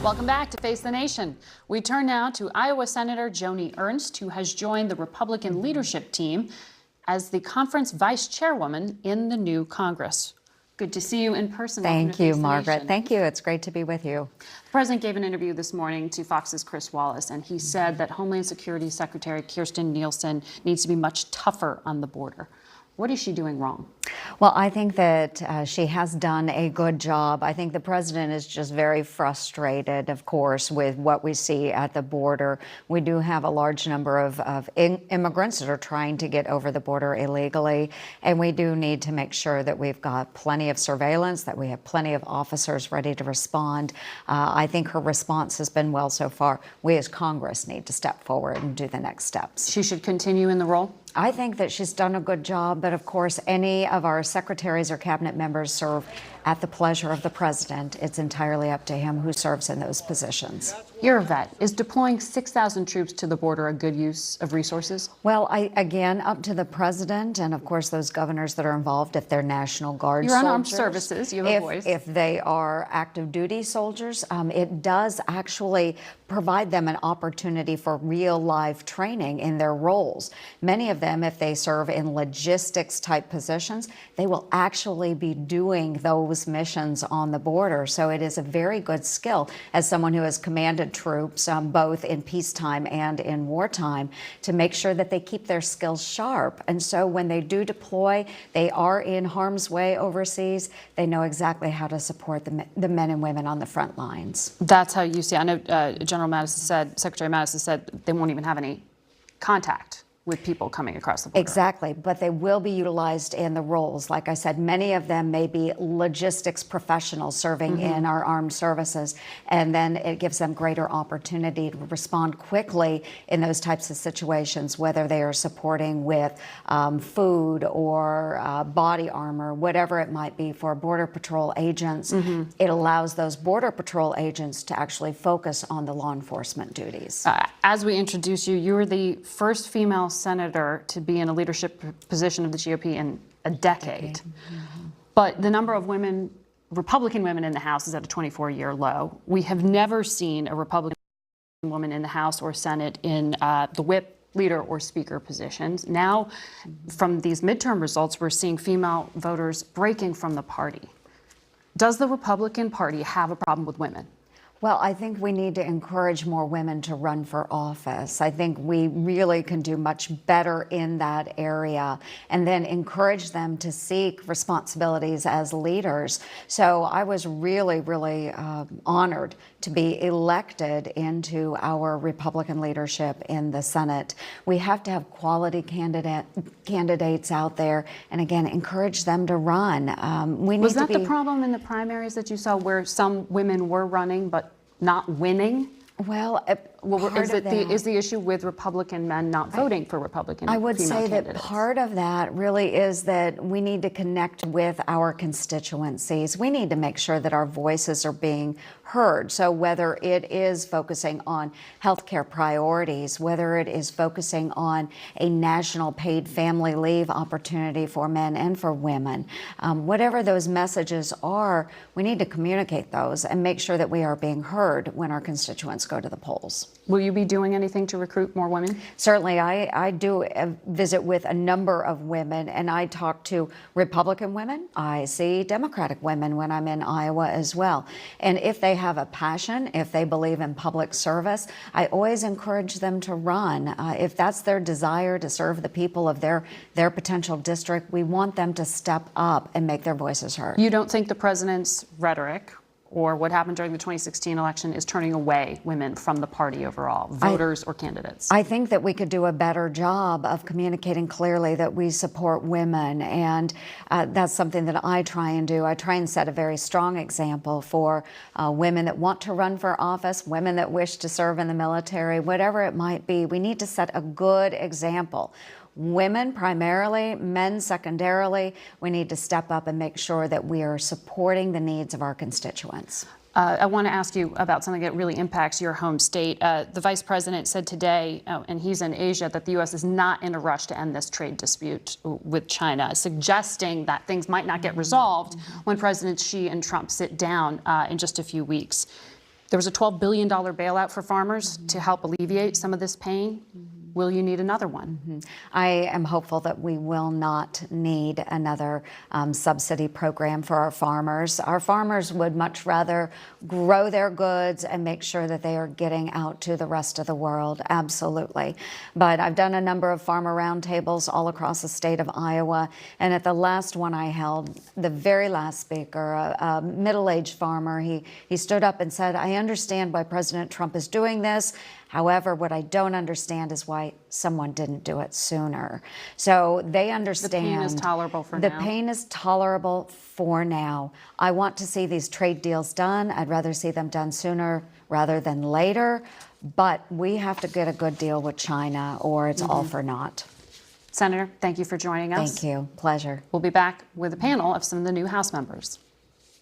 Welcome back to Face the Nation. We turn now to Iowa Senator Joni Ernst, who has joined the Republican leadership team as the conference vice chairwoman in the new Congress. Good to see you in person. Thank you, Margaret. Thank you. It's great to be with you. The president gave an interview this morning to Fox's Chris Wallace, and he said that Homeland Security Secretary Kirstjen Nielsen needs to be much tougher on the border. What is she doing wrong? Well, I think that she has done a good job. I think the president is just very frustrated, of course, with what we see at the border. We do have a large number of immigrants that are trying to get over the border illegally, and we do need to make sure that we've got plenty of surveillance, that we have plenty of officers ready to respond. I think her response has been well so far. We as Congress need to step forward and do the next steps. She should continue in the role? I think that she's done a good job, but of course, any of our secretaries or cabinet members serve at the pleasure of the president. It's entirely up to him who serves in those positions. You're a vet. Is deploying 6,000 troops to the border a good use of resources? Well, again, up to the president and, of course, those governors that are involved, if they're National Guard soldiers. You're on armed services. You have a voice. If they are active duty soldiers, it does actually provide them an opportunity for real life training in their roles. Many of them, if they serve in logistics type positions, they will actually be doing those missions on the border. So it is a very good skill as someone who has commanded troops both in peacetime and in wartime to make sure that they keep their skills sharp. And so when they do deploy, they are in harm's way overseas. They know exactly how to support the men and women on the front lines. That's how you see it. I know Secretary Mattis said they won't even have any contact with people coming across the border. Exactly, but they will be utilized in the roles. Like I said, many of them may be logistics professionals serving in our armed services, and then it gives them greater opportunity to respond quickly in those types of situations, whether they are supporting with food or body armor, whatever it might be for Border Patrol agents. It allows those Border Patrol agents to actually focus on the law enforcement duties. As we introduce you, you were the first female senator to be in a leadership position of the GOP in a decade. But the number of women, Republican women in the House is at a 24-year low. We have never seen a Republican woman in the House or Senate in the whip, leader, or speaker positions. Now, from these midterm results, we're seeing female voters breaking from the party. Does the Republican Party have a problem with women? Well, I think we need to encourage more women to run for office. I think we really can do much better in that area, and then encourage them to seek responsibilities as leaders. So I was really, really honored to be elected into our Republican leadership in the Senate. We have to have quality candidates out there, and again, encourage them to run. Was that the problem in the primaries that you saw, where some women were running but not winning? Well, is the issue with Republican men not voting for Republican female candidates? I would say that part of that really is that we need to connect with our constituencies. We need to make sure that our voices are being heard. So whether it is focusing on healthcare priorities, whether it is focusing on a national paid family leave opportunity for men and for women, whatever those messages are, we need to communicate those and make sure that we are being heard when our constituents go to the polls. Will you be doing anything to recruit more women? Certainly. I do visit with a number of women, and I talk to Republican women. I see Democratic women when I'm in Iowa as well. And if they have a passion, if they believe in public service, I always encourage them to run. If that's their desire to serve the people of their potential district, we want them to step up and make their voices heard. You don't think the president's rhetoric or what happened during the 2016 election is turning away women from the party overall, voters or candidates? I think that we could do a better job of communicating clearly that we support women, and that's something that I try and do. I try and set a very strong example for women that want to run for office, women that wish to serve in the military, whatever it might be. We need to set a good example. Women primarily, men secondarily. We need to step up and make sure that we are supporting the needs of our constituents. I want to ask you about something that really impacts your home state. The vice president said today, and he's in Asia, that the U.S. is not in a rush to end this trade dispute with China, suggesting that things might not get resolved when Presidents Xi and Trump sit down in just a few weeks. There was a $12 billion bailout for farmers to help alleviate some of this pain. Will you need another one? I am hopeful that we will not need another subsidy program for our farmers. Our farmers would much rather grow their goods and make sure that they are getting out to the rest of the world, absolutely. But I've done a number of farmer roundtables all across the state of Iowa, and at the last one I held, the very last speaker, a middle-aged farmer, he stood up and said, "I understand why President Trump is doing this. However, what I don't understand is why someone didn't do it sooner." So they understand. The pain is tolerable for now. The pain is tolerable for now. I want to see these trade deals done. I'd rather see them done sooner rather than later. But we have to get a good deal with China or it's all for naught. Senator, thank you for joining us. Thank you. Pleasure. We'll be back with a panel of some of the new House members.